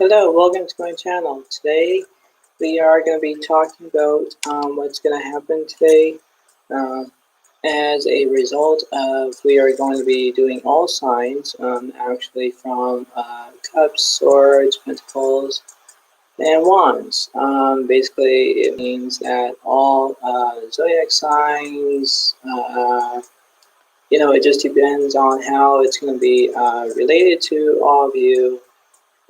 Hello, welcome to my channel. Today we are going to be talking about what's going to happen today uh, as a result of we are going to be doing all signs actually from cups, swords, pentacles, and wands. Basically it means that all zodiac signs, it just depends on how it's going to be related to all of you.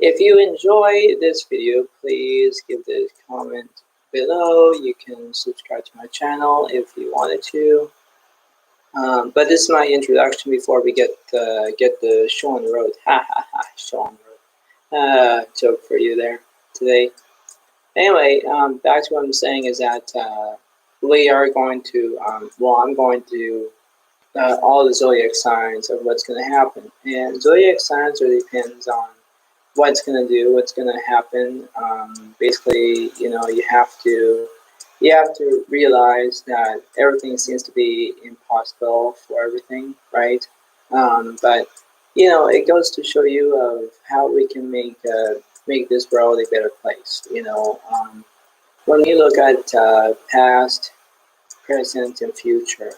If you enjoy this video, please give the comment below. You can subscribe to my channel if you wanted to. But this is my introduction before we get the show on the road. Ha ha ha! Show on the road. Joke for you there today. Anyway, back to what I'm saying is that we are going to. I'm going to all the zodiac signs of what's going to happen, and zodiac signs really depends on what's going to do, what's going to happen. Basically, you have to realize that everything seems to be impossible for everything, right? But it goes to show you of how we can make this world a better place. When you look at past, present, and future,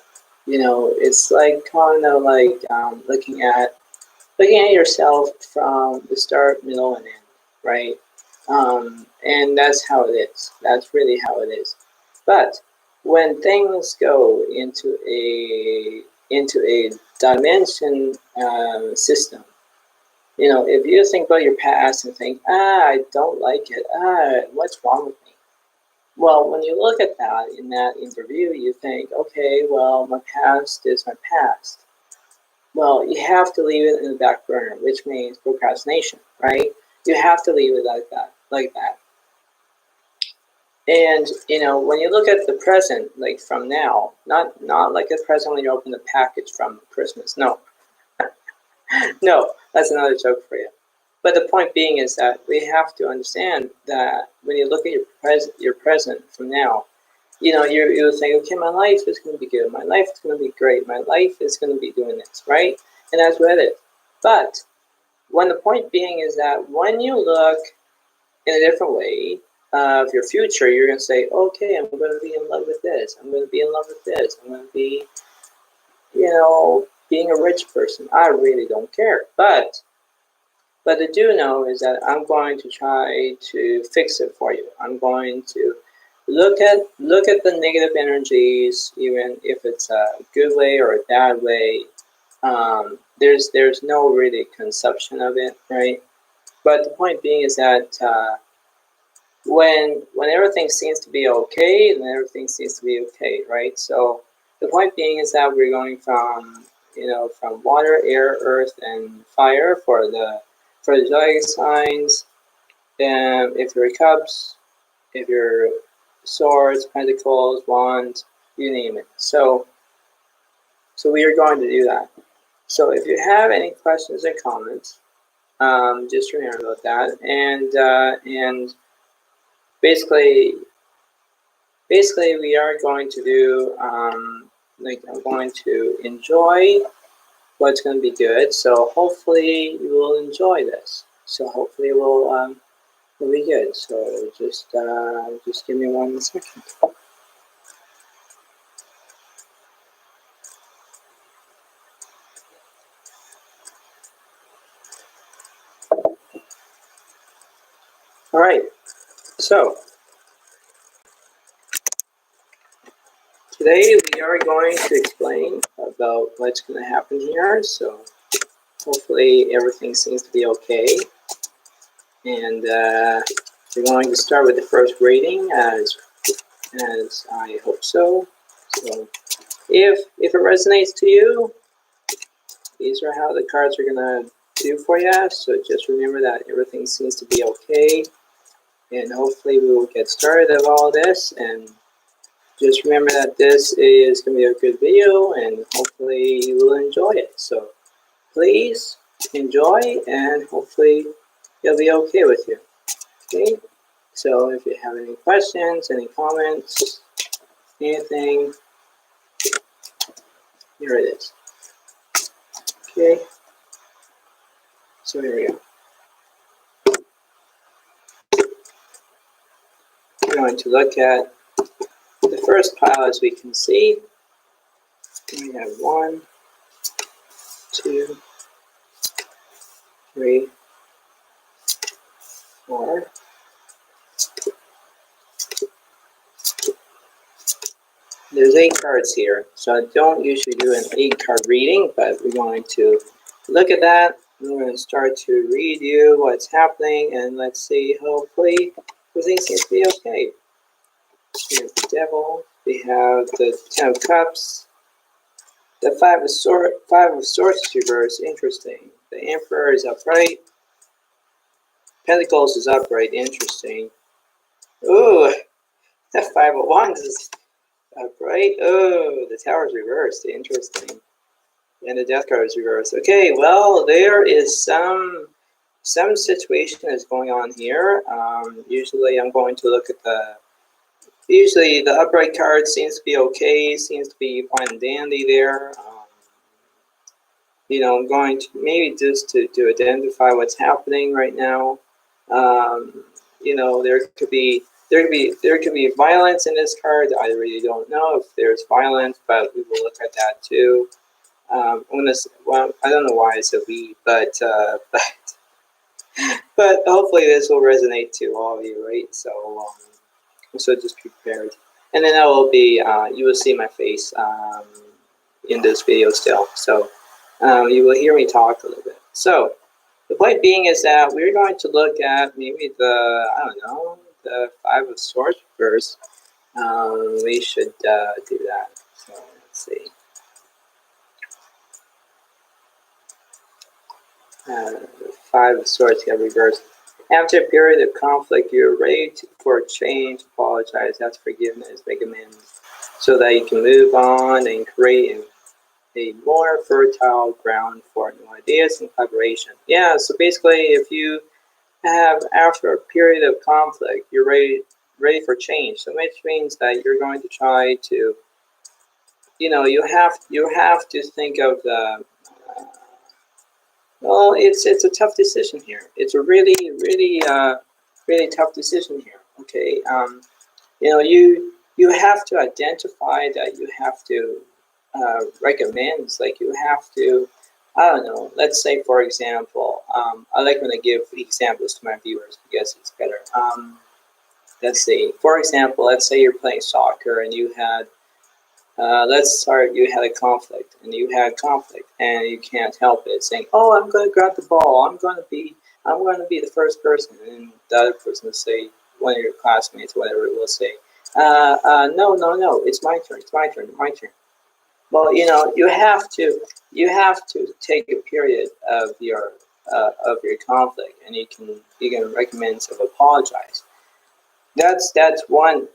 it's like kind of like looking at yourself from the start, middle, and end, right? And that's how it is. That's really how it is. But when things go into a dimension system, if you think about your past and think, I don't like it, what's wrong with me? Well, when you look at that in that interview, you think, okay, well, my past is my past. Well, you have to leave it in the back burner, which means procrastination, right? You have to leave it like that. And when you look at the present, like from now, not like the present when you open the package from Christmas. No, no, that's another joke for you. But the point being is that we have to understand that when you look at your present from now, you think, okay, my life is going to be good. My life is going to be great. My life is going to be doing this, right? And that's what it is. But when the point being is that when you look in a different way of your future, you're going to say, okay, I'm going to be in love with this. I'm going to be in love with this. I'm going to be, being a rich person. I really don't care. But I do know is that I'm going to try to fix it for you. I'm going to look at the negative energies, even if it's a good way or a bad way. There's no really conception of it, right? But the point being is that when everything seems to be okay, then everything seems to be okay, right? So the point being is that we're going from from water, air, earth, and fire for the zodiac signs. And if you're cups, if you're swords, pentacles, wands, you name it. So we are going to do that. So if you have any questions or comments, just remember about that. And basically we are going to do I'm going to enjoy what's going to be good. So hopefully you will enjoy this. So hopefully we'll be good. So just give me 1 second. All right. So today we are going to explain about what's going to happen here. So hopefully everything seems to be okay. And we're going to start with the first reading as I hope so. So if it resonates to you, these are how the cards are going to do for you. So just remember that everything seems to be okay. And hopefully we will get started of all this. And just remember that this is going to be a good video and hopefully you will enjoy it. So please enjoy and hopefully it'll be okay with you. Okay? So if you have any questions, any comments, anything, here it is. Okay? So here we go. going to look at the first pile. As we can see, we have 1, 2, 3, 4. There's 8 cards here, so I don't usually do an 8-card reading, but we're going to look at that. We're going to start to read you what's happening, and let's see, hopefully everything seems to be okay. We have the Devil, we have the 10 of Cups, the 5 of Swords is reversed, interesting. The Emperor is upright, Pentacles is upright, interesting. Ooh, the 5 of Wands is upright. Oh, the Tower is reversed, interesting. And the Death card is reversed. Okay, well, there is some situation is going on here. Usually I'm going to look at usually the upright card seems to be okay, seems to be fine and dandy there. You know, I'm going to maybe just to identify what's happening right now. You know, there could be violence in this card. I really don't know if there's violence, but we will look at that too. Well, I don't know why I said we, but hopefully this will resonate to all of you, right? So just be prepared. And then that will be, you will see my face in this video still. So you will hear me talk a little bit. So the point being is that we're going to look at maybe the 5 of Swords first. We should do that. So let's see. The 5 of Swords get reversed. After a period of conflict, you're ready for change, apologize, ask forgiveness, make amends, so that you can move on and create a more fertile ground for new ideas and collaboration. Yeah, so basically, if you have, after a period of conflict, you're ready for change, so which means that you're going to try to, you know, you have to think of the. Well, it's a tough decision here. It's a really tough decision here. Okay, you know, you have to identify that you have to recommend. Like you have to, I don't know. Let's say, for example, I like when I give examples to my viewers because it's better. Let's see. For example, let's say you're playing soccer and you had. You had a conflict, and you can't help it, saying, "Oh, I'm going to grab the ball. I'm going to be the first person," and the other person will say, one of your classmates, whatever, will say, no, it's my turn, my turn. Well, you know, you have to take a period of your conflict, and you can recommend to apologize. That's one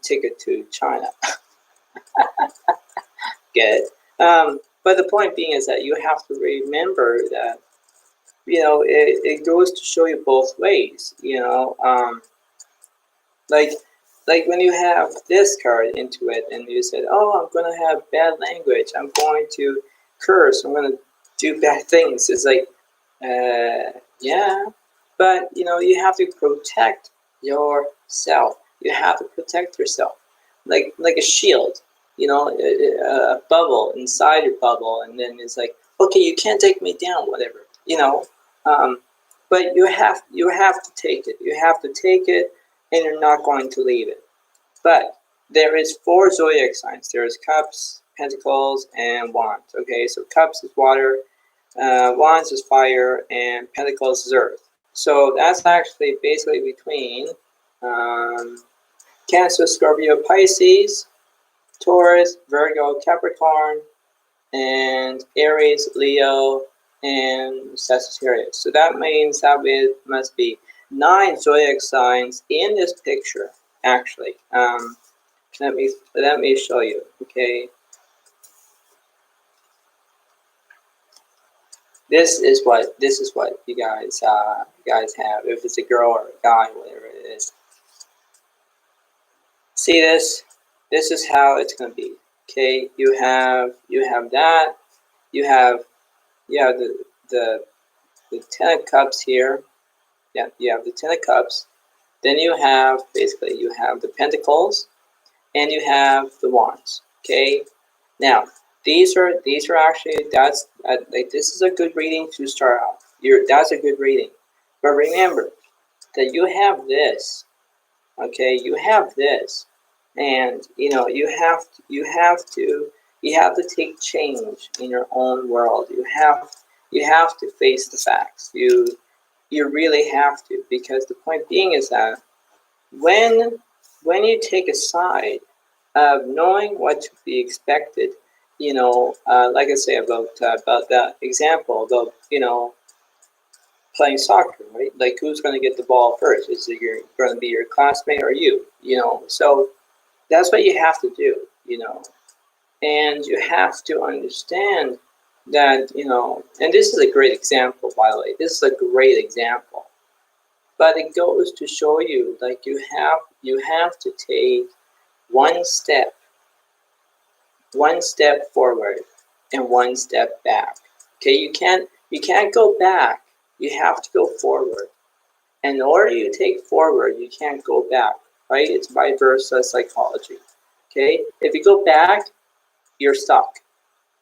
ticket to China. Get it? But the point being is that you have to remember that, you know, it goes to show you both ways, you know, like when you have this card into it and you said, oh, I'm going to have bad language, I'm going to curse, I'm going to do bad things. It's like, yeah, but, you know, you have to protect yourself. You have to protect yourself like a shield. You know, a bubble inside your bubble, and then it's like, okay, you can't take me down, whatever, you know. But you have to take it. You have to take it, and you're not going to leave it. But there is 4 zodiac signs. There is Cups, Pentacles, and Wands. Okay, so Cups is water, Wands is fire, and Pentacles is earth. So that's actually basically between Cancer, Scorpio, Pisces, Taurus, Virgo, Capricorn, and Aries, Leo, and Sagittarius. So that means that it must be 9 zodiac signs in this picture. Actually, let me show you. Okay, this is what you guys have. If it's a girl or a guy, whatever it is. See this? This is how it's going to be. Okay, you have that. You have the 10 of Cups here. Yeah, you have the 10 of Cups. Then you have, basically, you have the pentacles, and you have the wands. Okay. Now, these are actually, that's like, this is a good reading to start off. That's a good reading. But remember that you have this. Okay, you have this, and you have to take change in your own world. You have to face the facts. You really have to, because the point being is that when you take a side of knowing what to be expected, like I say about that example about playing soccer, right? Like, who's going to get the ball first? Is it going to be your classmate or you? So that's what you have to do. And you have to understand that and this is a great example, by the way. This is a great example, but it goes to show you, like, you have to take one step forward and one step back. Okay, you can't go back. You have to go forward. And in order you take forward, you can't go back, right? It's vice versa psychology. Okay, if you go back, you're stuck,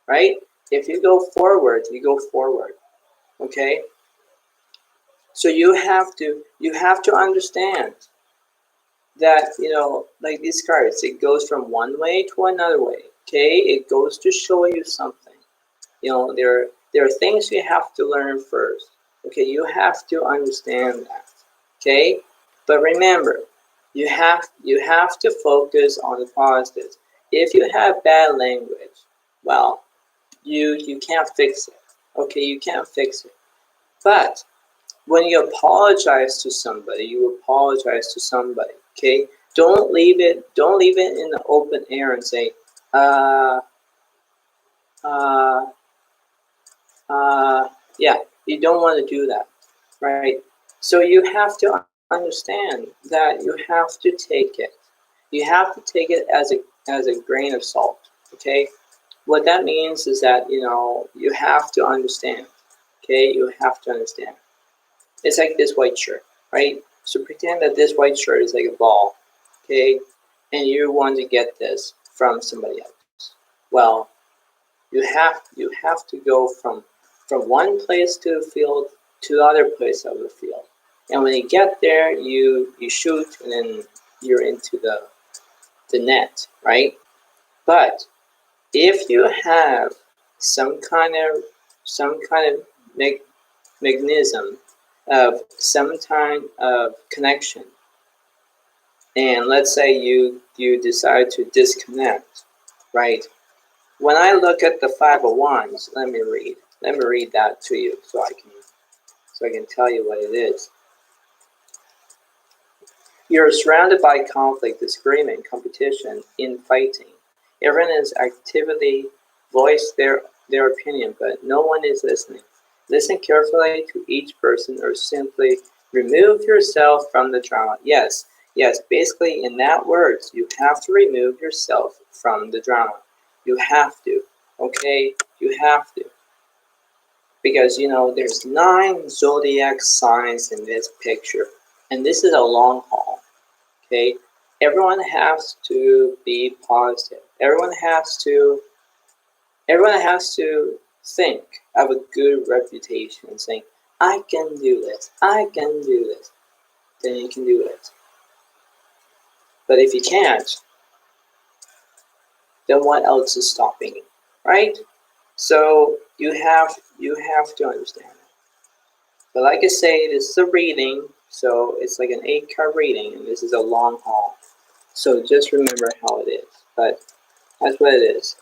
right? If you go forward, you go forward. Okay, so you have to understand that like these cards, it goes from one way to another way. Okay, it goes to show you something. There are things you have to learn first. Okay, you have to understand that. Okay, but remember, you have to focus on the positives. If you have bad language, well, you can't fix it. Okay, you can't fix it. But when you apologize to somebody, you apologize to somebody. Okay, don't leave it in the open air and say, yeah, you don't want to do that, right? So you have to understand that you have to take it. You have to take it as a grain of salt. Okay, what that means is that you have to understand. Okay, you have to understand. It's like this white shirt, right? So pretend that this white shirt is like a ball, okay, and you want to get this from somebody else. Well, you have to go from one place to the field to the other place of the field, and when you get there, you shoot, and then you're into the net, right? But if you have some kind of mechanism of some kind of connection, and let's say you decide to disconnect, right? When I look at the Five of Wands, let me read that to you so I can tell you what it is. You're surrounded by conflict, disagreement, competition, infighting. Everyone is actively voice their opinion, but no one is listening. Listen carefully to each person, or simply remove yourself from the drama. Yes, basically in that words, you have to remove yourself from the drama. You have to, okay? You have to. Because, there's 9 zodiac signs in this picture, and this is a long haul, okay? Everyone has to be positive. Everyone has to think of a good reputation and saying, I can do this, I can do this. Then you can do it. But if you can't, then what else is stopping you, right? So you have to understand that. But like I say, this is a reading, so it's like an 8-card reading, and this is a long haul. So just remember how it is. But that's what it is.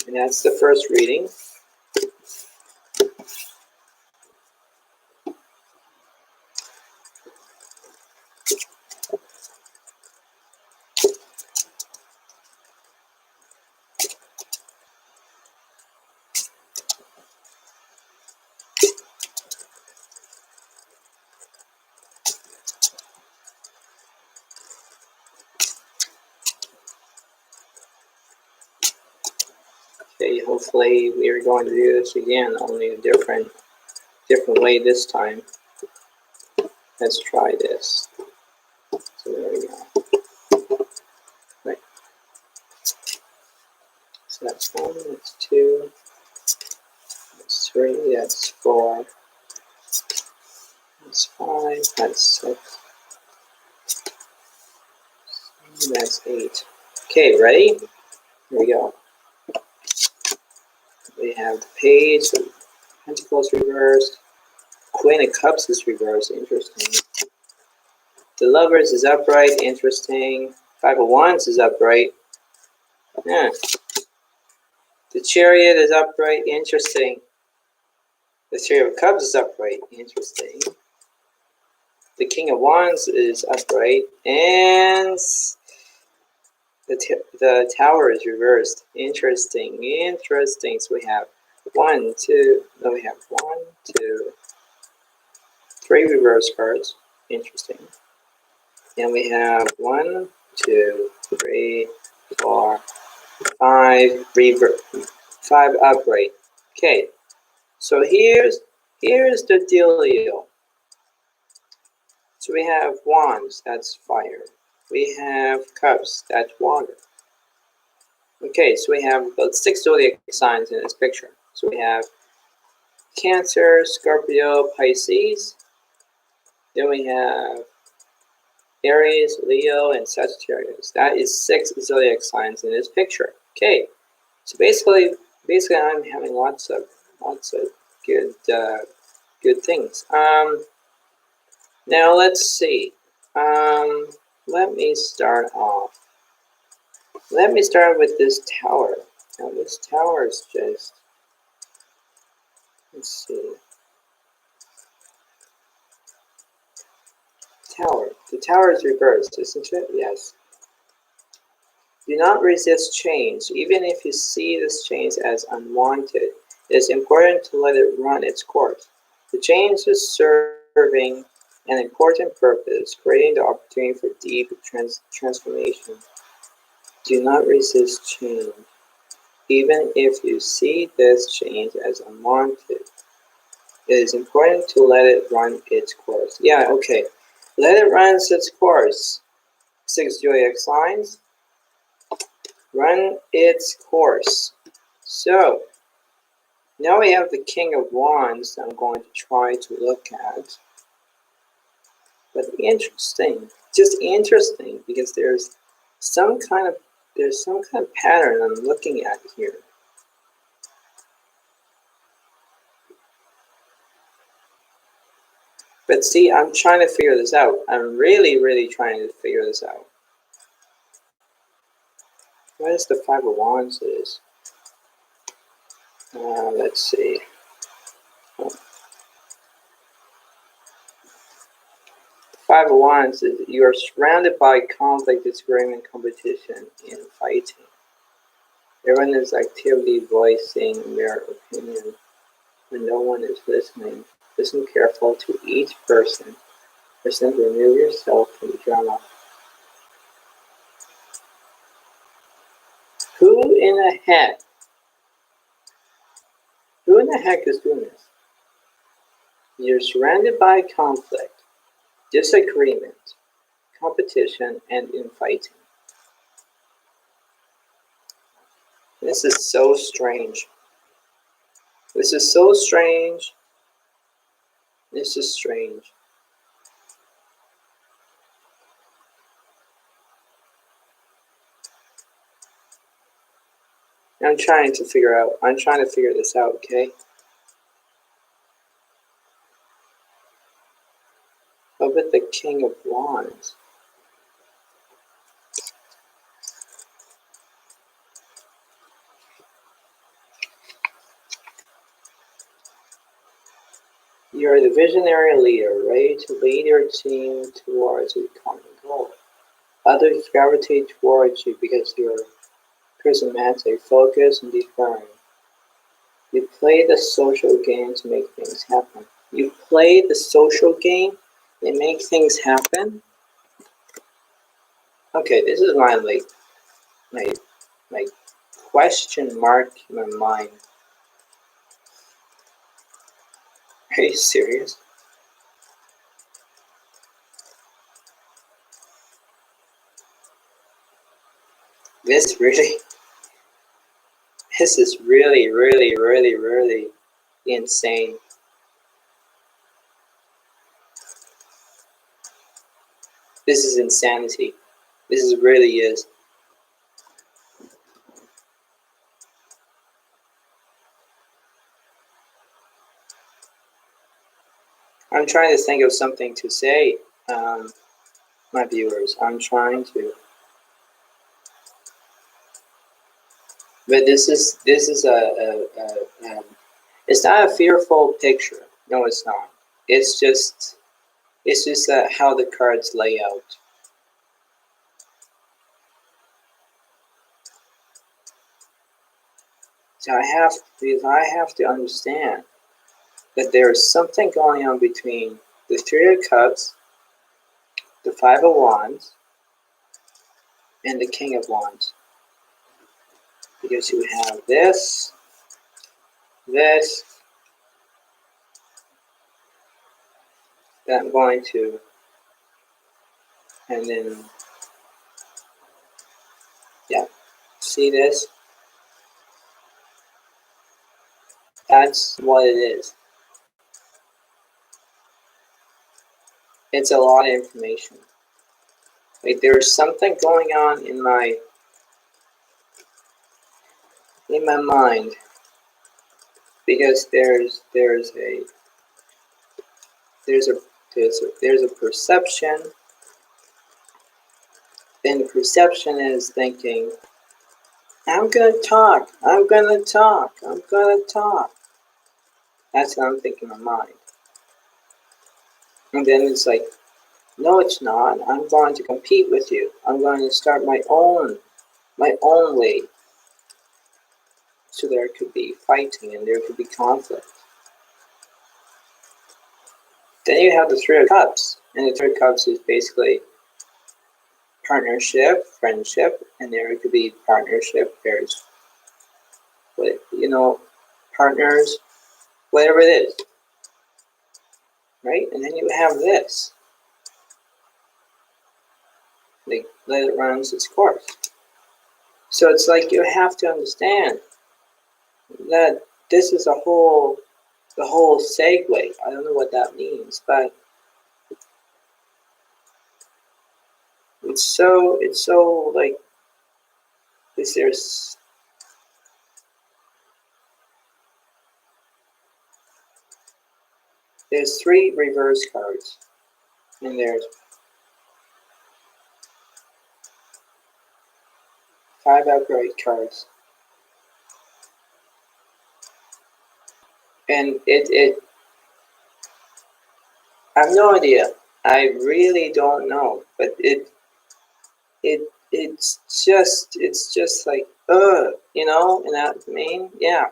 And that's the first reading. Okay, hopefully we are going to do this again, only a different different way this time. Let's try this. So there we go. Right. So that's 1, that's 2, that's 3, that's 4, that's 5, that's 6, that's 8. Okay, ready? Here we go. We have the page, the Pentacles reversed, Queen of Cups is reversed, interesting. The Lovers is upright, interesting. 5 of Wands is upright. Yeah. The Chariot is upright, interesting. The Three of Cups is upright, interesting. The King of Wands is upright, and the Tower is reversed. Interesting, interesting. So we have 1, 2, no, we have 1, 2, 3 reverse cards. Interesting. And we have 1, 2, 3, 4, 5 upright. Okay, so here's the dealio. So we have Wands, that's fire. We have Cups, that's water. Okay, so we have about 6 zodiac signs in this picture. So we have Cancer, Scorpio, Pisces. Then we have Aries, Leo, and Sagittarius. That is 6 zodiac signs in this picture. Okay, so basically I'm having lots of good good things. Now let's see. Let me start off. Let me start with this tower. Now this tower is just, let's see. Tower. The tower is reversed, isn't it? Yes. Do not resist change. Even if you see this change as unwanted, it is important to let it run its course. The change is serving an important purpose, creating the opportunity for deep transformation. Do not resist change. Even if you see this change as unwanted, it is important to let it run its course. Yeah, okay. Let it run its course. 6 zodiac signs. Run its course. So, now we have the King of Wands that I'm going to try to look at. But interesting, just interesting, because there's some kind of pattern I'm looking at here. But see, I'm trying to figure this out. I'm really trying to figure this out. What is the 5 of Wands is? Let's see. Oh. 5 of Wands is you are surrounded by conflict, disagreement, competition, and fighting. Everyone is actively voicing their opinion when no one is listening. Listen carefully to each person. Simply remove yourself from the drama. Who in the heck? Who in the heck is doing this? You're surrounded by conflict, disagreement, competition, and infighting. This is so strange. This is so strange. This is strange. I'm trying to figure this out, okay? How about the King of Wands? You're the visionary leader, ready to lead your team towards a common goal. Others gravitate towards you because you're charismatic, focused, and determined. You play the social game to make things happen. You play the social game and make things happen? Okay, this is my question mark in my mind. Are you serious? This is really, really, really, really insane. This is insanity. This really is. I'm trying to think of something to say, my viewers. I'm trying to. But this is it's not a fearful picture. No, it's not. It's just how the cards lay out. So I have to understand that there is something going on between the Three of Cups, the Five of Wands, and the King of Wands. Because you have this, that I'm going to, and then, yeah, see this? That's what it is. It's a lot of information. Like there's something going on in my mind, because there's a perception, and the perception is thinking, I'm gonna talk, I'm gonna talk, I'm gonna talk. That's what I'm thinking in my mind. And then it's like, no, it's not. I'm going to compete with you. I'm going to start my own way. So there could be fighting and there could be conflict. Then you have the Three of Cups, and the Three of Cups is basically partnership, friendship, and there could be partnership. There's, partners, whatever it is, right? And then you have this. Like, let it run its course. So it's like you have to understand that this is the whole segue. I don't know what that means, but it's so like this. There's three reverse cards, and there's 5 upright cards, and it I have no idea. I really don't know, but it's just like you know what I mean? Yeah.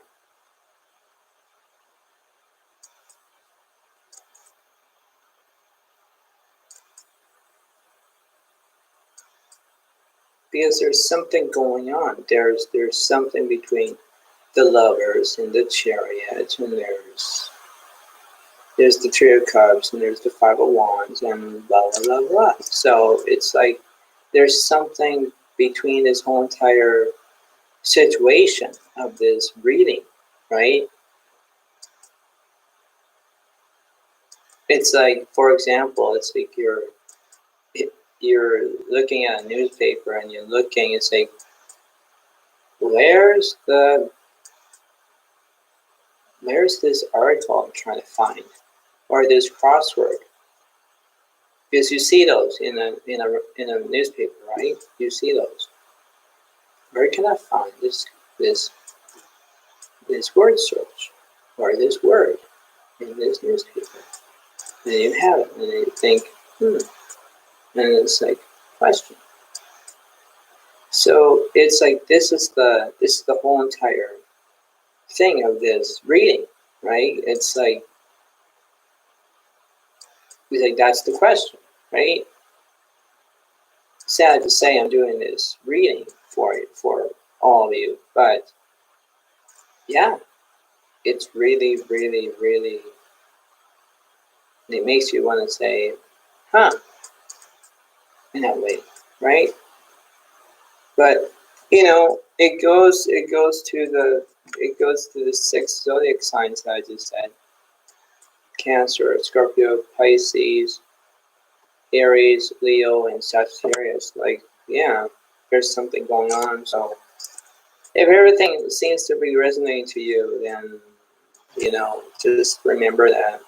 Because there's something going on. There's something between the Lovers and the Chariot, and there's the Three of Cups, and there's the Five of Wands, and blah blah blah blah. So it's like there's something between this whole entire situation of this reading, right? It's like, for example, it's like you're looking at a newspaper and you're looking. It's like, where's this article I'm trying to find, or this crossword? Because you see those in a newspaper, right? You see those. Where can I find this word search, or this word in this newspaper? And you have it, and you think, and it's like, question. So it's like this is the whole entire thing of this reading, right? It's like that's the question, right? Sad to say, I'm doing this reading for all of you, but yeah, it's really, really, really It makes you want to say, huh, in that way, right? But it goes to the 6 zodiac signs that I just said: Cancer, Scorpio, Pisces, Aries, Leo, and Sagittarius. Like, yeah, there's something going on. So if everything seems to be resonating to you, then just remember that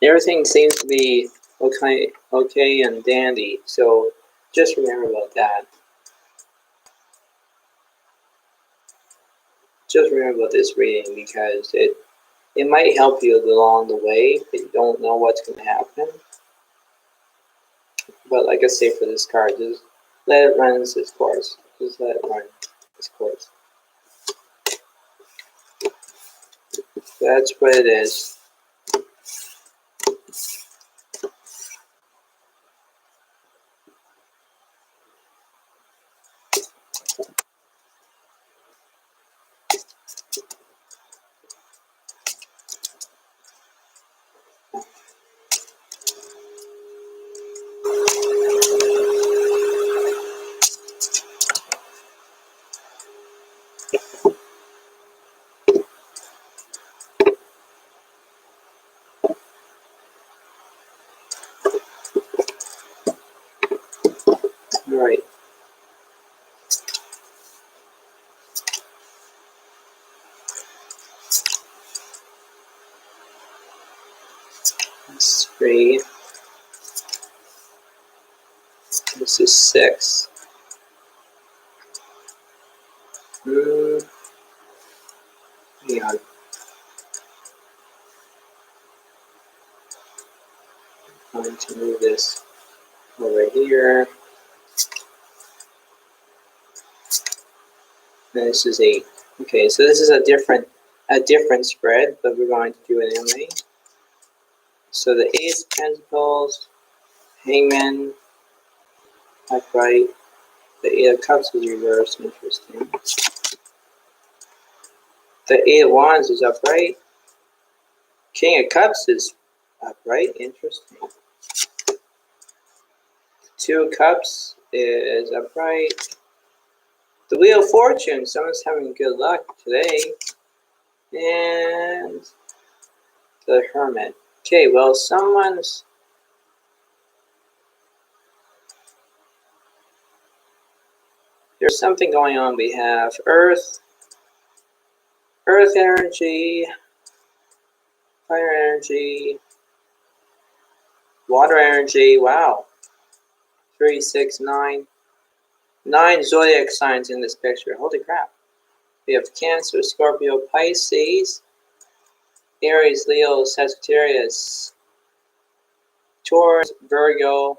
everything seems to be okay and dandy. So just remember about that. Just remember about this reading, because it might help you along the way, but you don't know what's going to happen. But like I say for this card, just let it run its course. Just let it run its course. That's what it is. All right. That's 3. This is 6. Yeah. I'm going to move this over here. And this is 8. Okay, so this is a different spread, but we're going to do it anyway. So the Ace of Pentacles, Hangman, upright. The 8 of Cups is reversed. Interesting. The 8 of Wands is upright. King of Cups is upright. Interesting. 2 of Cups is upright. The Wheel of Fortune. Someone's having good luck today. And the Hermit. Okay, well, there's something going on. We have Earth energy, fire energy, water energy. Wow. 3, 6, 9. 9 zodiac signs in this picture. Holy crap. We have Cancer, Scorpio, Pisces, Aries, Leo, Sagittarius, Taurus, Virgo,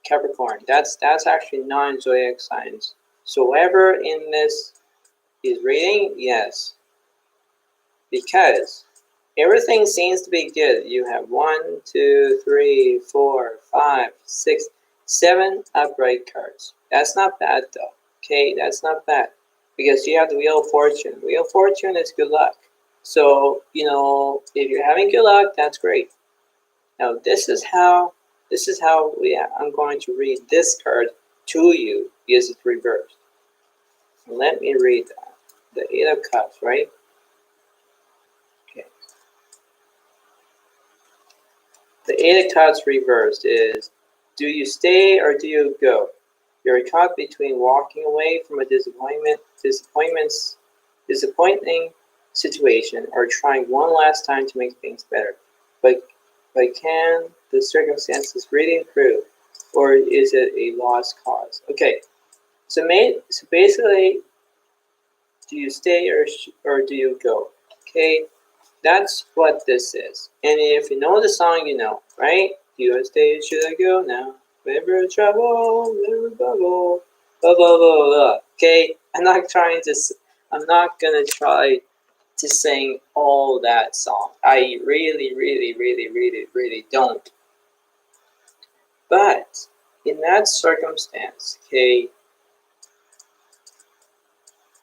Capricorn. That's actually 9 zodiac signs. So whoever in this is reading, yes. Because everything seems to be good. You have 1, 2, 3, 4, 5, 6, 7 upright cards. That's not bad though. Okay, that's not bad. Because you have the Wheel of Fortune. Wheel of Fortune is good luck. So, if you're having good luck, that's great. Now this is how I'm going to read this card to you, because it's reversed. Let me read that. The 8 of Cups, right? Okay. The 8 of Cups reversed is, do you stay or do you go? You're caught between walking away from a disappointing situation, or trying one last time to make things better. But can the circumstances really improve, or is it a lost cause? Okay, so basically, do you stay or do you go? Okay, that's what this is. And if you know the song, you know, right? Do I stay? Should I go now? Never trouble, never bubble, blah blah blah blah. Okay, I'm not gonna try to sing all that song. I really, really, really, really, really don't. But in that circumstance, okay,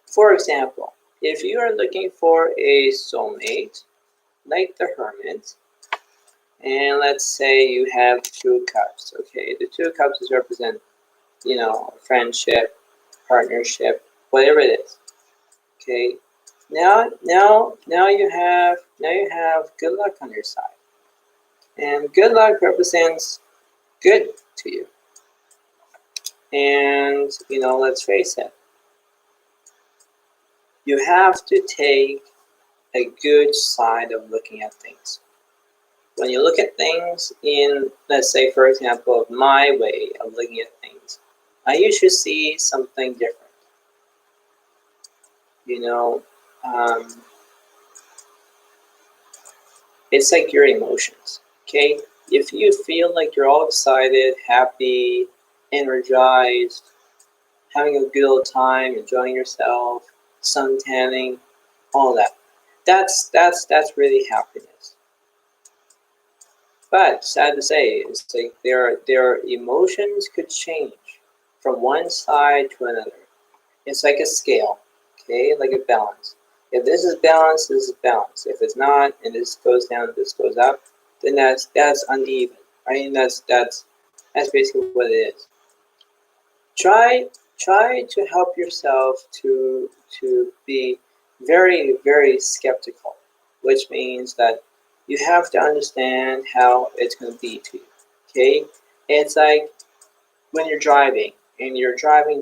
for example, if you are looking for a soulmate, like the Hermit, And let's say you have 2 cups. Okay, the 2 cups represent, friendship, partnership, whatever it is. Okay, now you have good luck on your side, and good luck represents good to you. And let's face it, you have to take a good side of looking at things. When you look at things in, let's say, for example, my way of looking at things, I usually see something different. It's like your emotions, okay? If you feel like you're all excited, happy, energized, having a good old time, enjoying yourself, sun tanning, all that, that's really happiness. But sad to say, it's like their emotions could change from one side to another. It's like a scale, okay, like a balance. If this is balanced, this is balanced. If it's not, and this goes down, this goes up, then that's uneven, right? And that's basically what it is. Try to help yourself to be very, very skeptical, which means that you have to understand how it's going to be to you. Okay, it's like when you're driving and you're driving,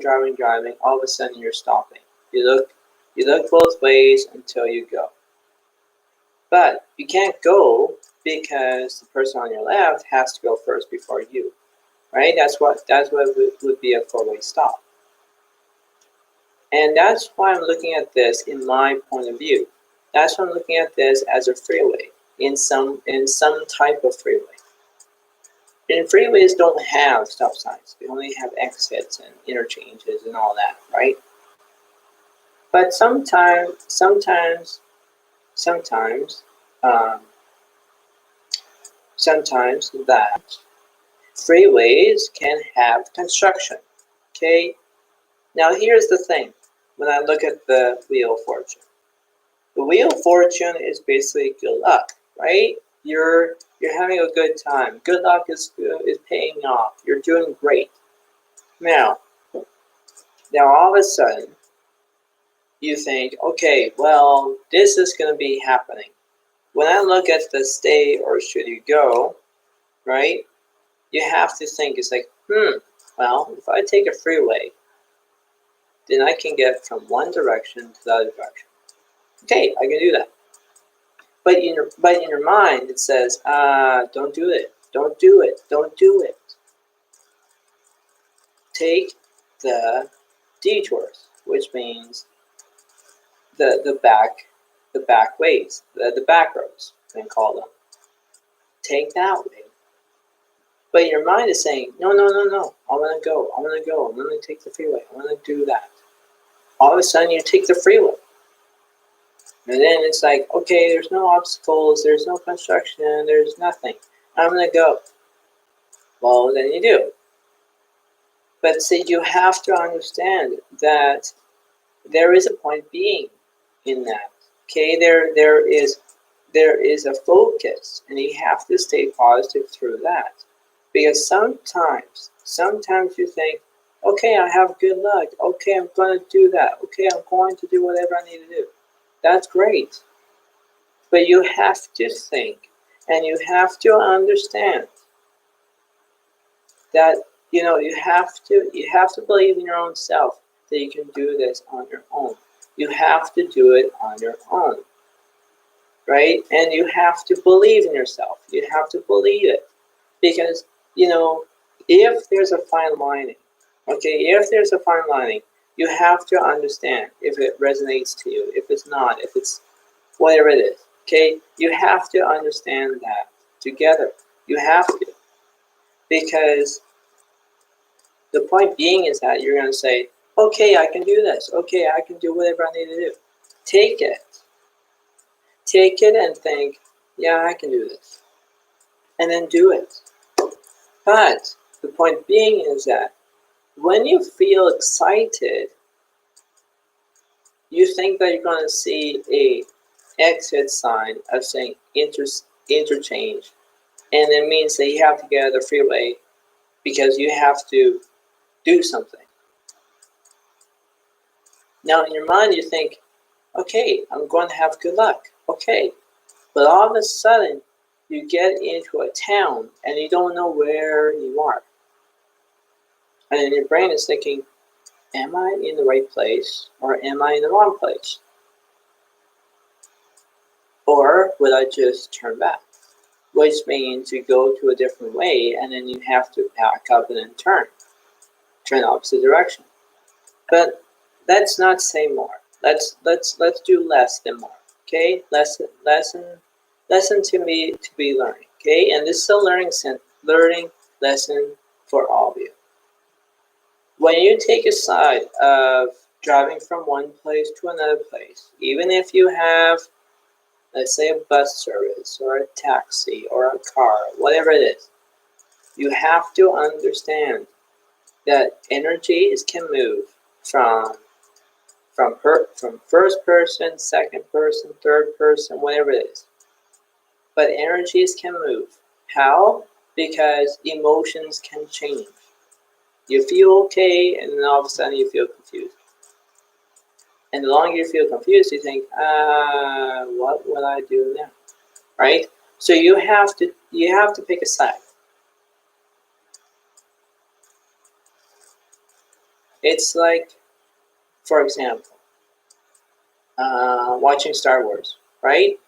all of a sudden you're stopping. You look both ways until you go. But you can't go because the person on your left has to go first before you, right? That's what would be a 4-way stop. And that's why I'm looking at this in my point of view. That's why I'm looking at this as a freeway, in some type of freeway. And freeways don't have stop signs. They only have exits and interchanges and all that, right? But sometimes that freeways can have construction. Okay. Now here's the thing. When I look at the Wheel of Fortune, the Wheel of Fortune is basically good luck, right? You're having a good time. Good luck is paying off. You're doing great. Now all of a sudden, you think, okay, well, this is going to be happening. When I look at the stay or should you go, right? You have to think, it's like, well, if I take a freeway, then I can get from one direction to the other direction. Okay, I can do that. But in your mind, it says, don't do it. Don't do it. Don't do it. Take the detours, which means the back ways, the back roads, we can call them. Take that way. But your mind is saying, no, I want to go, I'm going to take the freeway, I want to do that. All of a sudden, you take the freeway. And then it's like, okay, there's no obstacles, there's no construction, there's nothing. I'm going to go. Well, then you do. But see, you have to understand that there is a point being in that. Okay, there is a focus, and you have to stay positive through that. Because sometimes you think, okay, I have good luck. Okay, I'm going to do that. Okay, I'm going to do whatever I need to do. That's great. But you have to think, and you have to understand that you have to believe in your own self that you can do this on your own. You have to do it on your own, right? And you have to believe in yourself. You have to believe it, because if there's a fine lining, you have to understand if it resonates to you, if it's not, if it's whatever it is. Okay, you have to understand that together. You have to, because the point being is that you're going to say, okay, I can do this. Okay, I can do whatever I need to do. Take it and think, yeah, I can do this. And then do it. But the point being is that when you feel excited, you think that you're going to see a exit sign of saying interchange, and it means that you have to get out of the freeway because you have to do something. Now in your mind you think, okay, I'm going to have good luck. Okay. But all of a sudden you get into a town and you don't know where you are. And then your brain is thinking, am I in the right place or am I in the wrong place? Or would I just turn back? Which means you go to a different way and then you have to back up and then turn opposite direction. But let's not say more. Let's do less than more. Okay? Lesson to be learning. Okay? And this is a learning lesson for all of you. When you take a side of driving from one place to another place, even if you have, let's say, a bus service or a taxi or a car, whatever it is, you have to understand that energies can move from first person, second person, third person, whatever it is. But energies can move. How? Because emotions can change. You feel okay, and then all of a sudden you feel confused. And the longer you feel confused, you think, what will I do now? Right? So you have to pick a side. It's like, for example, watching Star Wars, right?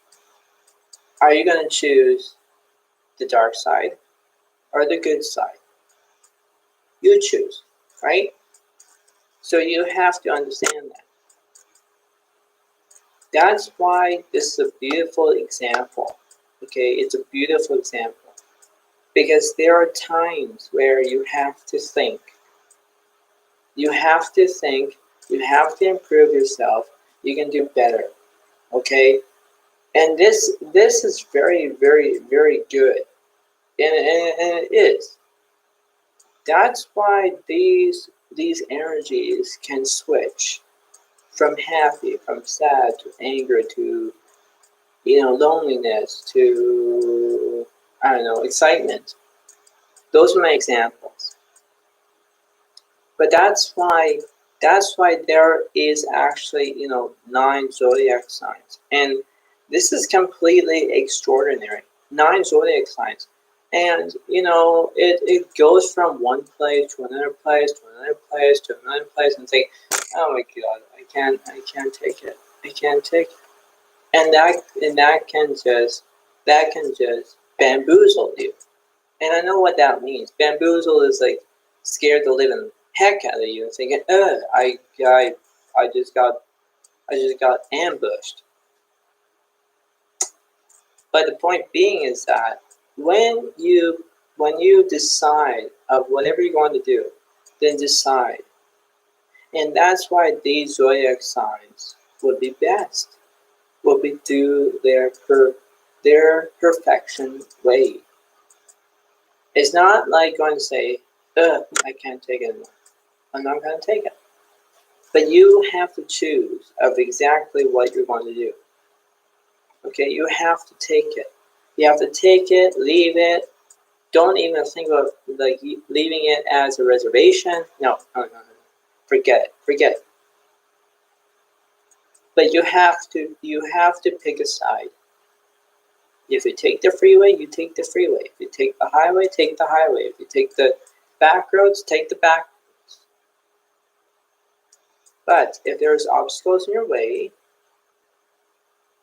Are you going to choose the dark side or the good side? You choose, right? So you have to understand that. That's why this is a beautiful example. Okay, it's a beautiful example. Because there are times where you have to think. You have to think. You have to improve yourself. You can do better. Okay? And this is very, very, very good. And it is. That's why these energies can switch from happy, from sad to anger to loneliness to excitement. Those are my examples. But that's why there is actually 9 zodiac signs, and this is completely extraordinary. 9 zodiac signs, and it goes from one place to another place to another place to another place, and think, oh my God, I can't take it. I can't take it, and that can just bamboozle you. And I know what that means. Bamboozle is like scared the living heck out of you, thinking, I just got ambushed. But the point being is that when you decide of whatever you're going to do, then decide. And that's why these zodiac signs would be best. Would be do their perfection way. It's not like going to say, I can't take it anymore. I'm not going to take it. But you have to choose of exactly what you're going to do. Okay, you have to take it. You have to take it, leave it. Don't even think of like leaving it as a reservation. No. Forget it. But you have to pick a side. If you take the freeway, you take the freeway. If you take the highway, take the highway. If you take the back roads, take the back roads. But if there's obstacles in your way,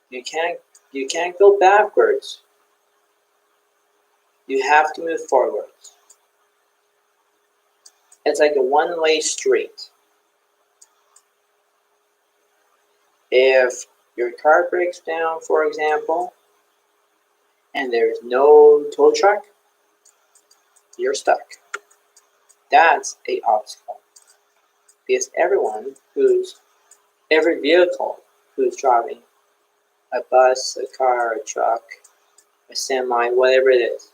you can't go backwards. You have to move forwards. It's like a one-way street. If your car breaks down, for example, and there's no tow truck, you're stuck. That's an obstacle. Because every vehicle who's driving, a bus, a car, a truck, a semi, whatever it is,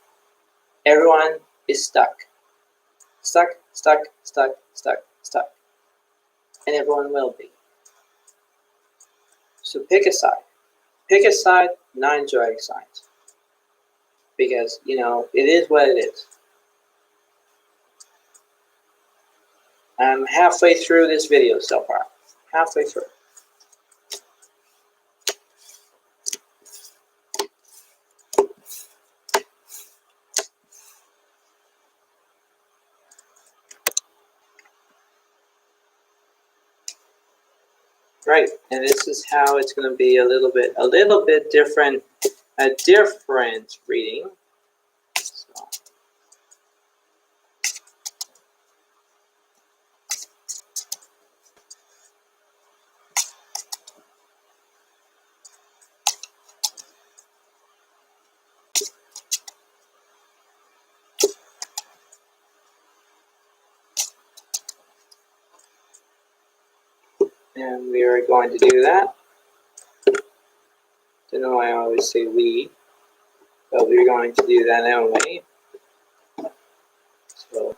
everyone is stuck. Stuck. And everyone will be. So pick a side. Pick a side, 9 zodiac signs. because, you know, it is what it is. I'm halfway through this video so far. Halfway through. Right, and this is how it's going to be a little bit different, a different reading. So. And we are going to do that. Don't know why I always say we, but we're going to do that anyway. So.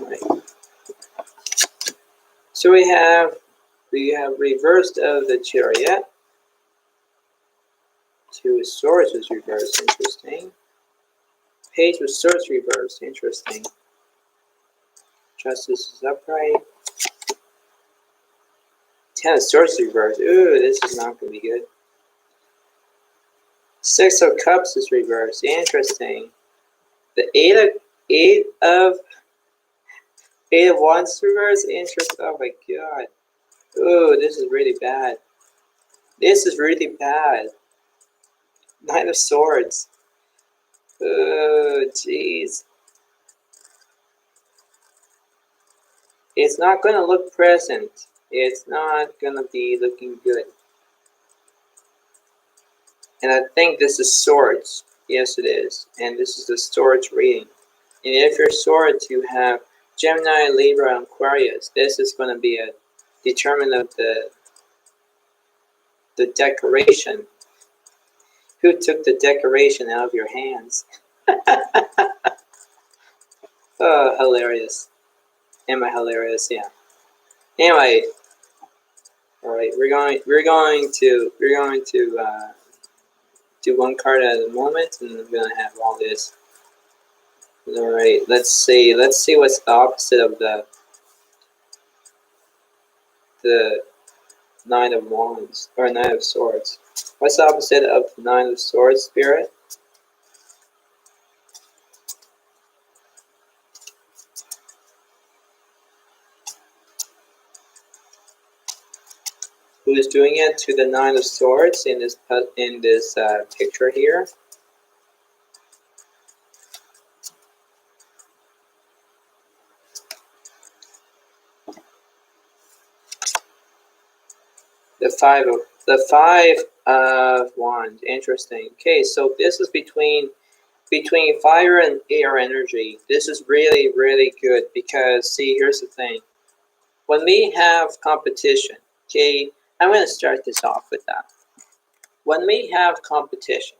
Right. So we have reversed of the Chariot. Two of Swords was reversed, interesting. Page of Swords reversed, interesting. Justice is upright. Ten of Swords reversed. Ooh, this is not going to be good. Six of Cups is reversed, interesting. The Eight of Wands reversed, interesting. Oh my god. Ooh, this is really bad. This is really bad. Nine of Swords. Oh, jeez. It's not going to look present. It's not going to be looking good. And I think this is Swords. Yes, it is. And this is the Swords reading. And if you're Swords, you have Gemini, Libra, and Aquarius. This is going to be a determinant of the decoration. Who took the decoration out of your hands? Oh, hilarious. Am I hilarious? Yeah. Anyway, all right, we're going to do one card at a moment, and we're gonna have all this. All right, let's see what's the opposite of the Nine of Wands or Nine of Swords. What's the opposite of Nine of Swords, Spirit? Who is doing it to the Nine of Swords in this picture here? The Five of Wands. Interesting. Okay, so this is between fire and air energy. This is really, really good because, see, here's the thing. When we have competition, okay, I'm going to start this off with that. When we have competition,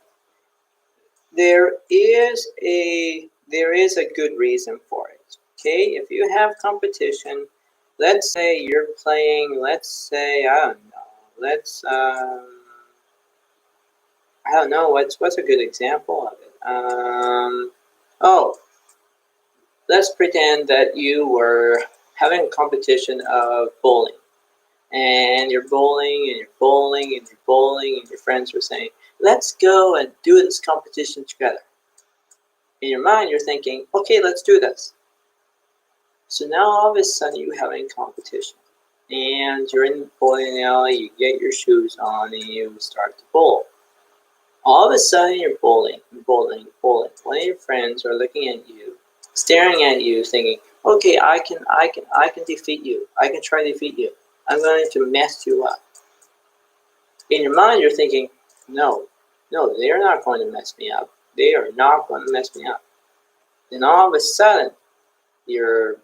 there is a good reason for it. Okay, if you have competition, let's say you're playing, let's say, I don't know, I don't know, what's a good example of it? Oh, let's pretend that you were having a competition of bowling. And you're bowling, and you're bowling, and you're bowling, and your friends were saying, let's go and do this competition together. In your mind, you're thinking, okay, let's do this. So now all of a sudden you're having competition. And you're in the bowling alley, you get your shoes on, and you start to bowl. All of a sudden you're bowling, bowling, bowling. One of your friends are looking at you, staring at you, thinking, okay, I can defeat you. I can try to defeat you. I'm going to mess you up. In your mind, you're thinking, no, they're not going to mess me up. They are not going to mess me up. Then all of a sudden, you're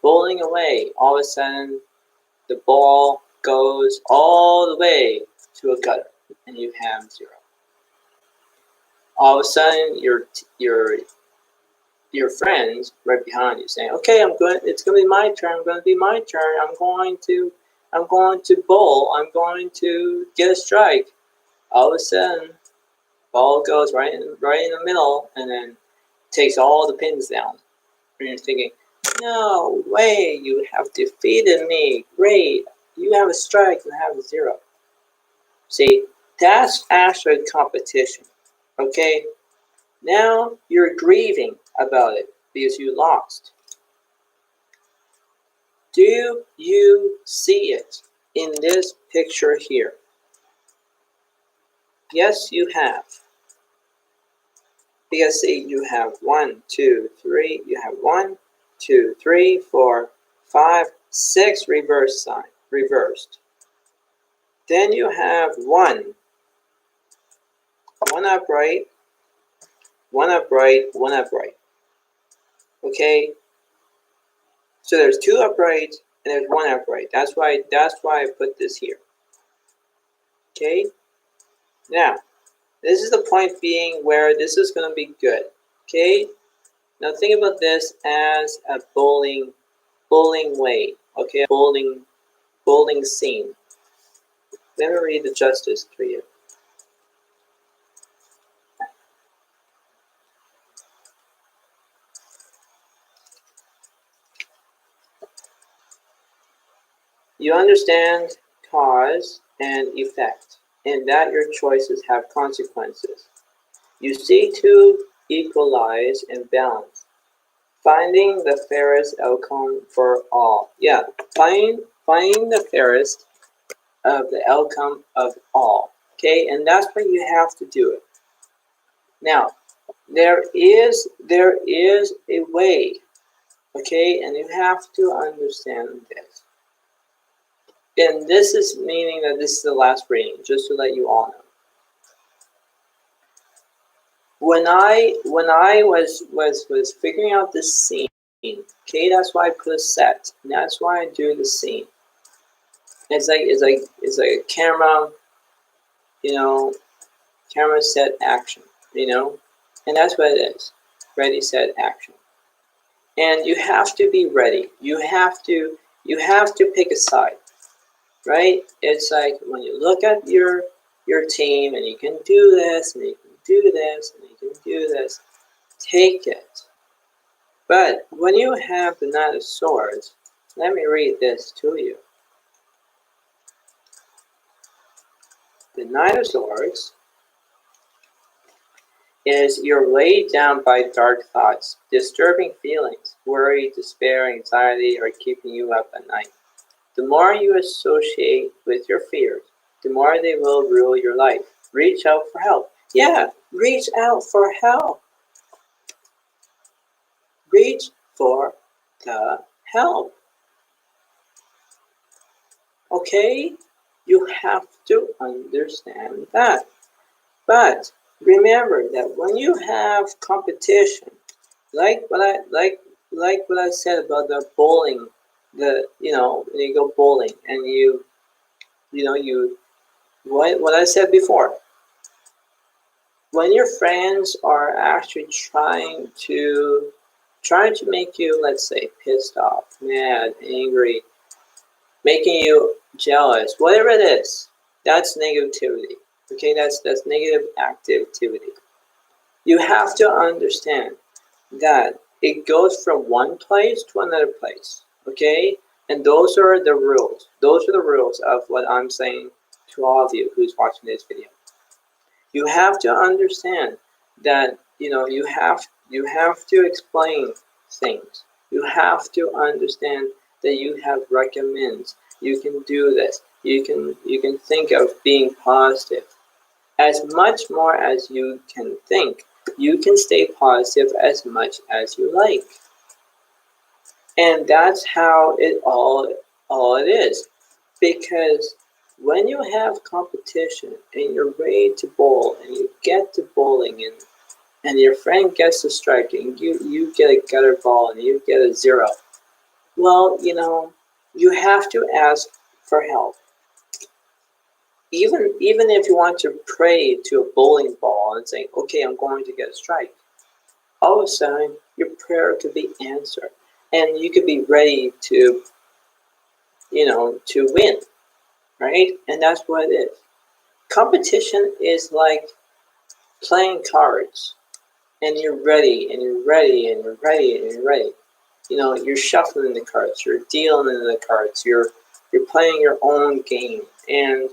bowling away. All of a sudden, the ball goes all the way to a gutter, and you have 0. All of a sudden your friends right behind you saying, okay, it's gonna be my turn, I'm going to bowl, I'm going to get a strike. All of a sudden, ball goes right in the middle and then takes all the pins down. And you're thinking, no way, you have defeated me. Great. You have a strike and I have a 0. See, that's actually competition. Okay? Now you're grieving about it because you lost. Do you see it in this picture here? Yes, you have. Because see, you have 1, 2, 3, you have 1, 2, 3, 4, 5, 6 reverse sign, reversed. Then you have 1 upright, 1 upright, 1 upright. Okay? So there's 2 upright and there's 1 upright. That's why I put this here. Okay? Now, this is the point being where this is going to be good. Okay? Now think about this as a bowling way. Okay? Bowling scene. Let me read the justice to you. You understand cause and effect, and that your choices have consequences. You seek to equalize and balance, finding the fairest outcome for all. Yeah, finding the fairest of the outcome of all. Okay, and that's what you have to do it. Now, there is a way. Okay, and you have to understand this. And this is meaning that this is the last reading, just to let you all know. When I was figuring out this scene, okay, that's why I put a set, and that's why I do the scene. It's like a camera, camera set action, and that's what it is. Ready, set, action. And you have to be ready. You have to pick a side. Right? It's like when you look at your team and you can do this and you can do this and you can do this, take it. But when you have the Knight of Swords, let me read this to you. The Knight of Swords is you're weighed down by dark thoughts, disturbing feelings, worry, despair, anxiety are keeping you up at night. The more you associate with your fears, the more they will rule your life. Reach out for help. Yeah, reach out for help. Reach for the help. Okay? You have to understand that. But remember that when you have competition, like what I said about the bowling, when you go bowling and what I said before, when your friends are actually trying to make you, let's say, pissed off, mad, angry, making you jealous, whatever it is, that's negativity. Okay, that's negative activity. You have to understand that it goes from one place to another place. Okay, and those are the rules. Those are the rules of what I'm saying to all of you who's watching this video. You have to understand that you have to explain things. You have to understand that you have recommends. You can do this. You can think of being positive. As much more as you can think, you can stay positive as much as you like. And that's how it all it is. Because when you have competition and you're ready to bowl and you get to bowling and your friend gets to strike and you get a gutter ball and you get a 0, well, you have to ask for help. Even if you want to pray to a bowling ball and say, okay, I'm going to get a strike, all of a sudden your prayer could be answered, and you could be ready to, to win, right? And that's what it is. Competition is like playing cards, and you're ready, and you're ready, and you're ready, and you're ready. You're shuffling the cards, you're dealing in the cards, you're playing your own game, and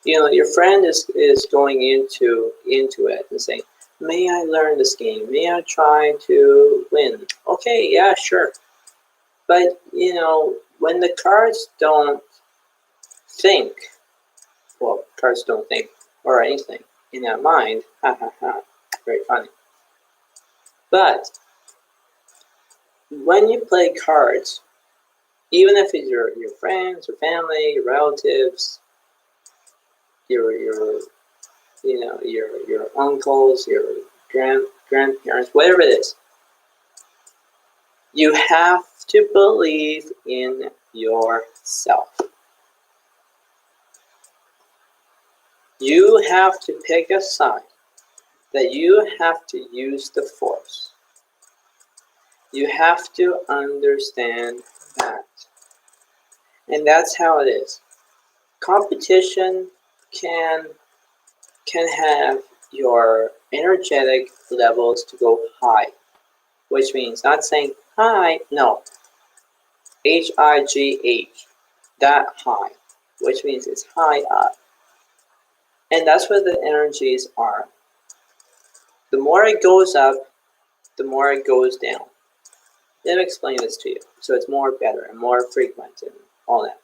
your friend is going into it and saying, may I learn this game? May I try to win? Okay, yeah, sure. But, when the cards don't think, well, cards don't think or anything in that mind, ha ha ha, very funny. But when you play cards, even if it's your friends, your family, your relatives, your uncles, your grandparents, whatever it is, you have to believe in yourself. You have to pick a side, that you have to use the force. You have to understand that. And that's how it is. Competition can have your energetic levels to go high, which means not saying high, no, H-I-G-H, that high, which means it's high up. And that's where the energies are. The more it goes up, the more it goes down. Let me explain this to you, so it's more better and more frequent and all that.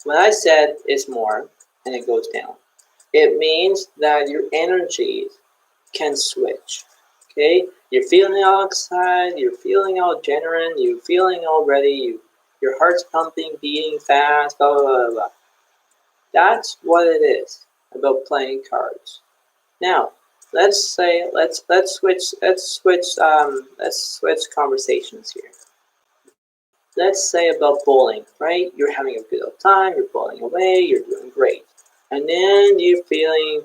When I said it's more and it goes down, it means that your energies can switch. Okay, you're feeling all excited, you're feeling all genuine, you're feeling all ready, your heart's pumping, beating fast, blah, blah, blah, blah. That's what it is about playing cards. Now, let's switch conversations here. Let's say about bowling, right? You're having a good old time, you're bowling away, you're doing great. And then you're feeling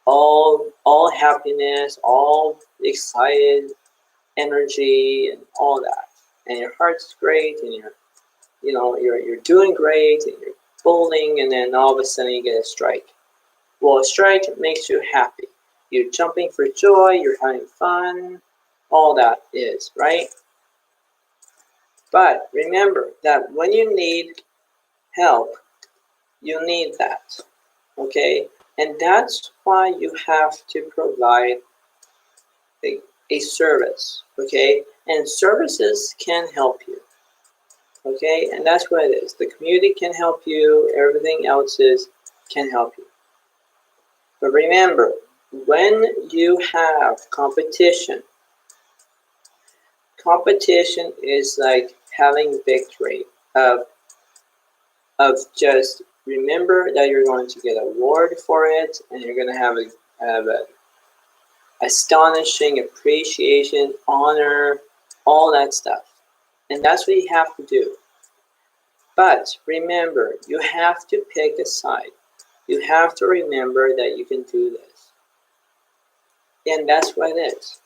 all happiness, all excited energy and all that. And your heart's great and you're doing great and you're bowling, and then all of a sudden you get a strike. Well, a strike makes you happy. You're jumping for joy, you're having fun, all that is, right? But remember that when you need help, you need that, okay? And that's why you have to provide a service, okay? And services can help you, okay? And that's what it is. The community can help you, everything else can help you. But remember, when you have competition is like having victory of just remember that you're going to get an award for it, and you're going to have a astonishing appreciation, honor, all that stuff. And that's what you have to do. But remember, you have to pick a side. You have to remember that you can do this. And that's what it is.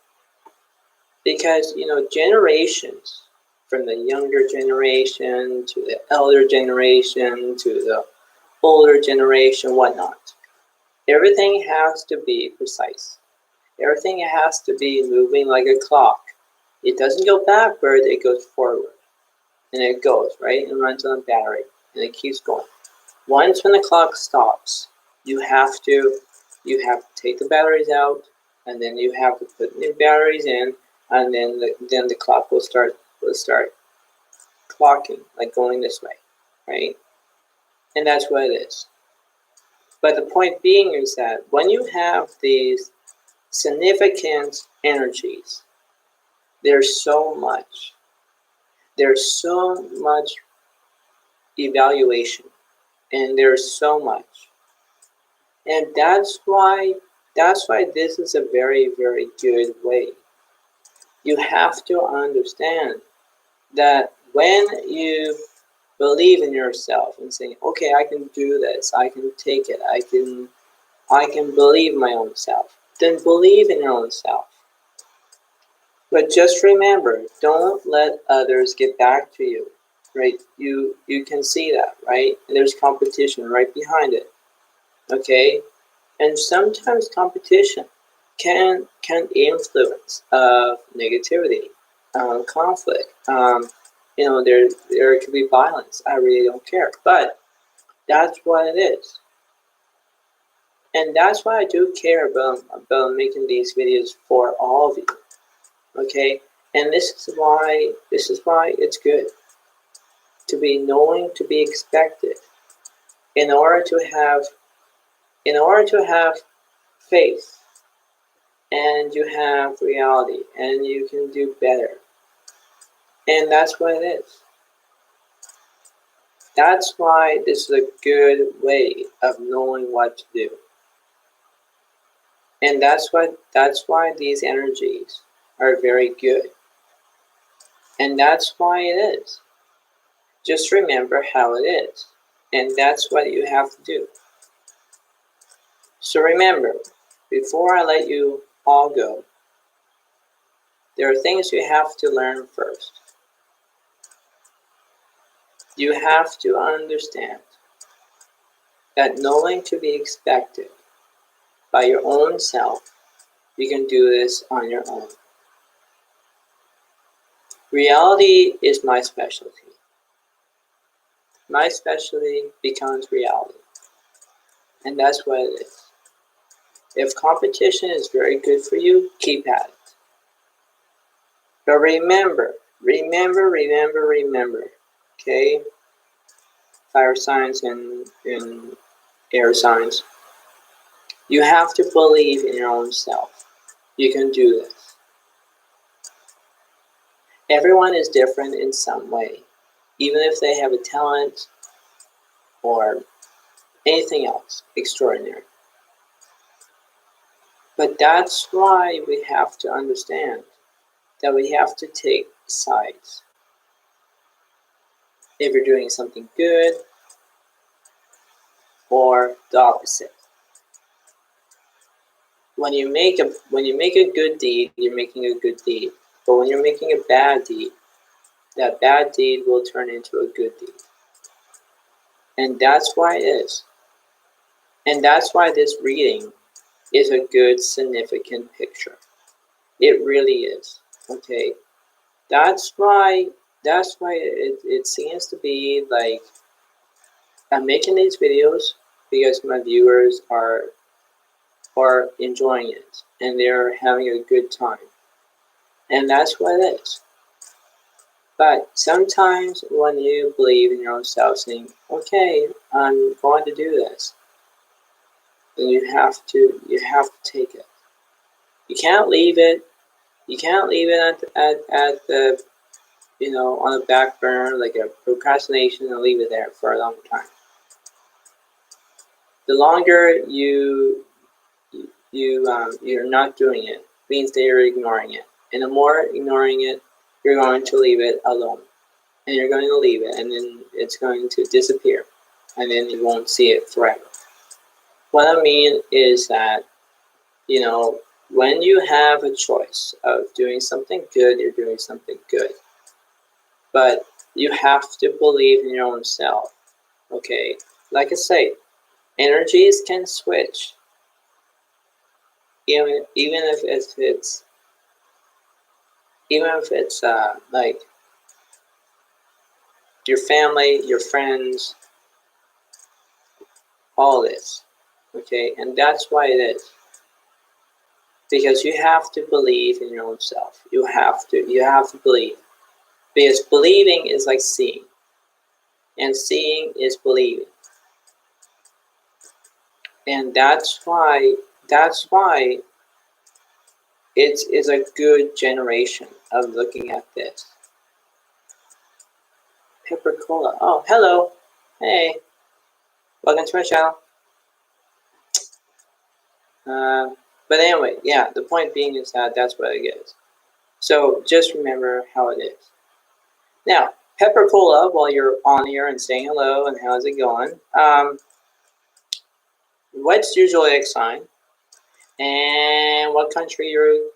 Because, generations, from the younger generation to the elder generation to the older generation, whatnot, everything has to be precise. Everything has to be moving like a clock. It doesn't go backward, it goes forward. And it goes, right? And runs on a battery. And it keeps going. Once when the clock stops, you have to take the batteries out, and then you have to put new batteries in, and then the clock will start clocking, like going this way, right? And that's what it is. But the point being is that when you have these significant energies, there's so much evaluation, and there's so much. And that's why this is a very, very good way. You have to understand that when you Believe in yourself and saying, okay, I can do this, I can take it, I can believe my own self. Then believe in your own self. But just remember, don't let others get back to you, right? You can see that, right? And there's competition right behind it, okay? And sometimes competition can influence negativity, conflict. There could be violence. I really don't care, but that's what it is, and that's why I do care about making these videos for all of you. Okay, and this is why it's good to be knowing, to be expected, in order to have faith, and you have reality, and you can do better. And that's what it is. That's why this is a good way of knowing what to do. And that's why these energies are very good. And that's why it is. Just remember how it is. And that's what you have to do. So remember, before I let you all go, there are things you have to learn first. You have to understand that knowing to be expected by your own self, you can do this on your own. Reality is my specialty. My specialty becomes reality. And that's what it is. If competition is very good for you, keep at it. But remember, okay? Fire signs and air signs. You have to believe in your own self. You can do this. Everyone is different in some way, even if they have a talent or anything else extraordinary. But that's why we have to understand that we have to take sides. If you're doing something good or the opposite. When you make a good deed, you're making a good deed. But when you're making a bad deed, that bad deed will turn into a good deed. And that's why it is. And that's why this reading is a good, significant picture. It really is. Okay? That's why it seems to be like I'm making these videos because my viewers are enjoying it and they're having a good time. And that's what it is. But sometimes when you believe in your own self, saying, okay, I'm going to do this, then you have to take it. You can't leave it. You can't leave it at the, on the back burner, like a procrastination, and leave it there for a long time. The longer you're not doing it, means that you're ignoring it. And the more ignoring it, you're going to leave it alone. And you're going to leave it, and then it's going to disappear. And then you won't see it forever. What I mean is that, when you have a choice of doing something good, you're doing something good. But you have to believe in your own self, okay? Like I say, energies can switch. Even if it's like your family, your friends, all this, okay? And that's why it is. Because you have to believe in your own self. You have to believe. Because believing is like seeing. And seeing is believing. And that's why it is a good generation of looking at this. Pepper Cola. Oh, hello. Hey. Welcome to my channel. But anyway, yeah, the point being is that that's what it is. So just remember how it is. Now, Pepper Cola, while you're on here and saying hello and how's it going, what's your zodiac sign and what country you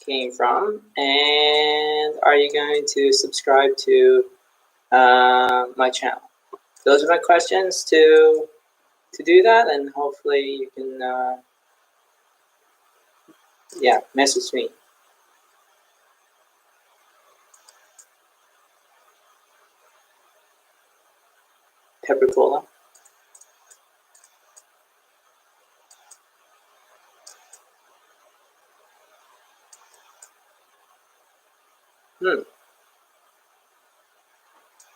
came from, and are you going to subscribe to my channel? Those are my questions to do that, and hopefully you can message me. Pepper Cola.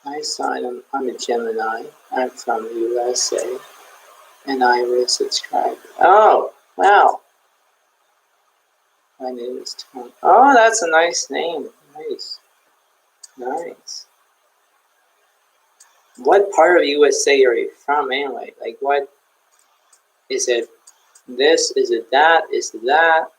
My sign, I'm a Gemini. I'm from USA, and I will subscribe. Oh, wow. My name is Tom. Oh, that's a nice name. Nice. Nice. What part of USA are you from anyway? Like, what is it? This? Is it that? Is it that?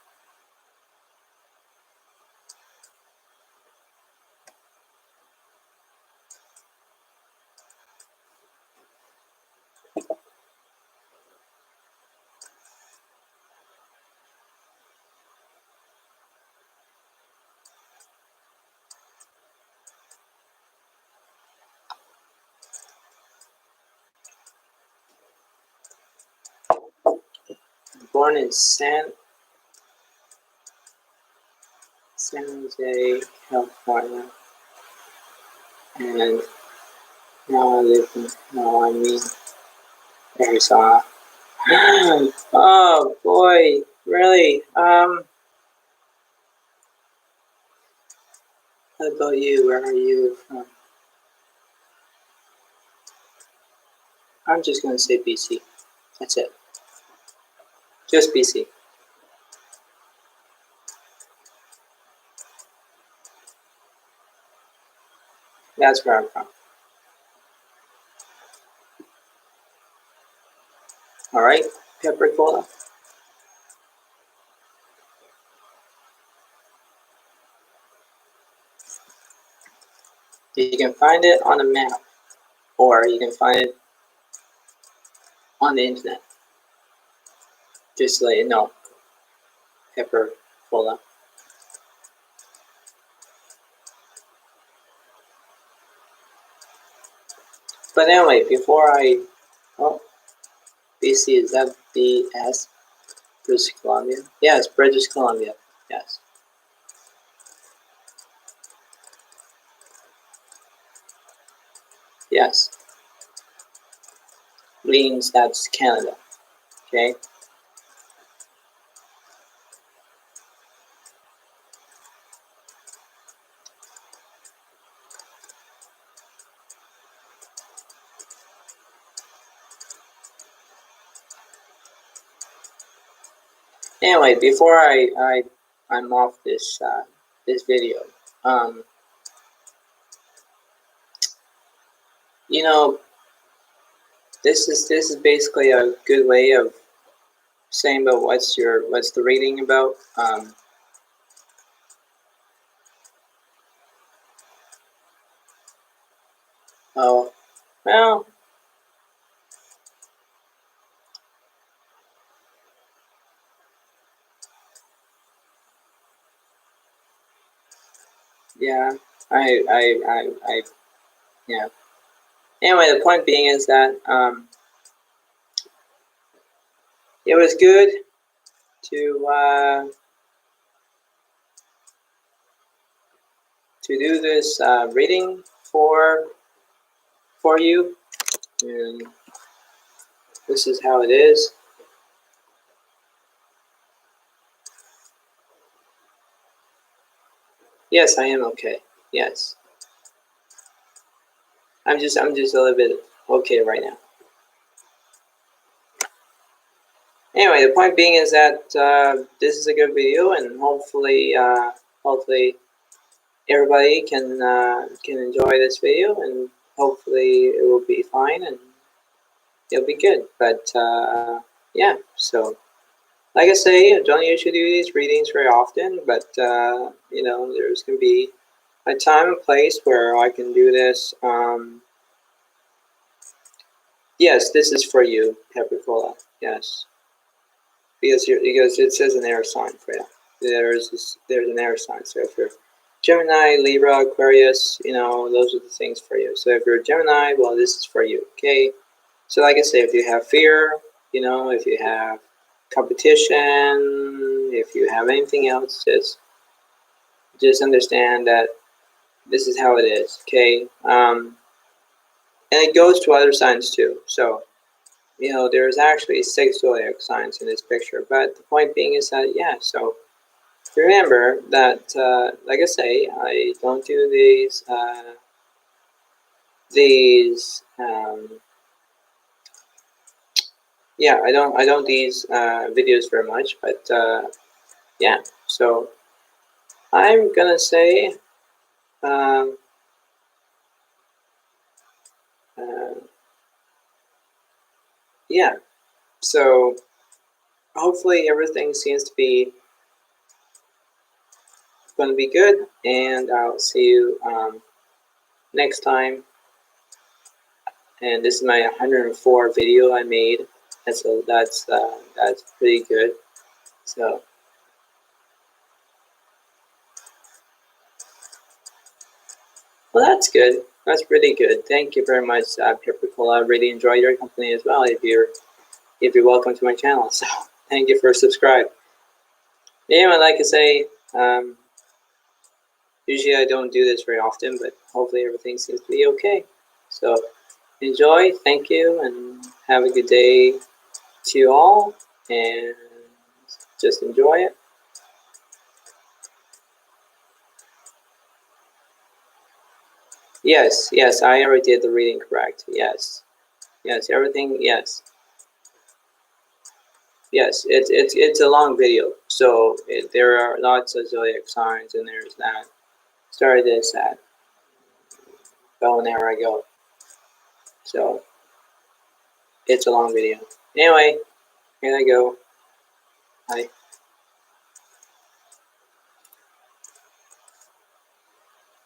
Born in San Jose, California, and now I live in Arizona. Oh boy, really? How about you? Where are you from? I'm just gonna say BC. That's it. Just BC. That's where I'm from. All right, Pepper Cola. You can find it on a map, or you can find it on the internet. Just to let you know, Pepper Cola. But anyway, before BC, is that BS? British Columbia? Yes, British Columbia. Yes. Yes. Means that's Canada. Okay. Anyway, before I'm off this this video, you know, this is basically a good way of saying about what's the reading about. Oh, well, yeah, yeah. Anyway, the point being is that it was good to do this reading for you, and this is how it is. Yes, I am okay. Yes, I'm just a little bit okay right now. Anyway, the point being is that this is a good video, and hopefully everybody can enjoy this video, and hopefully it will be fine and it'll be good. But yeah, so like I say, I don't usually do these readings very often, but you know, there's gonna be a time and place where I can do this. Yes, this is for you, Capricola. Yes, because it says an air sign for you. There's an air sign. So if you're Gemini, Libra, Aquarius, those are the things for you. So if you're Gemini, well, this is for you. Okay. So like I say, if you have fear, if you have competition, if you have anything else, just understand that this is how it is. Okay. And it goes to other signs too. So there's actually 6 zodiac signs in this picture. But the point being is that, yeah, so remember that, like I say, I don't do yeah, I don't these videos very much, but yeah, so I'm gonna say, um, uh, yeah, so hopefully everything seems to be going to be good, and I'll see you next time. And this is my 104 video I made. That's pretty good. So well, that's good. That's pretty good. Thank you very much, Peppercola. I really enjoy your company as well. If you're welcome to my channel, so thank you for subscribing. Anyway, like I say, usually I don't do this very often, but hopefully everything seems to be okay. So enjoy, thank you, and have a good day to you all, and just enjoy it. Yes, I already did the reading correct. Yes, everything. Yes, it's a long video, so there are lots of zodiac signs, and there's that. Started this at about an hour ago, so it's a long video. Anyway, here I go. Bye.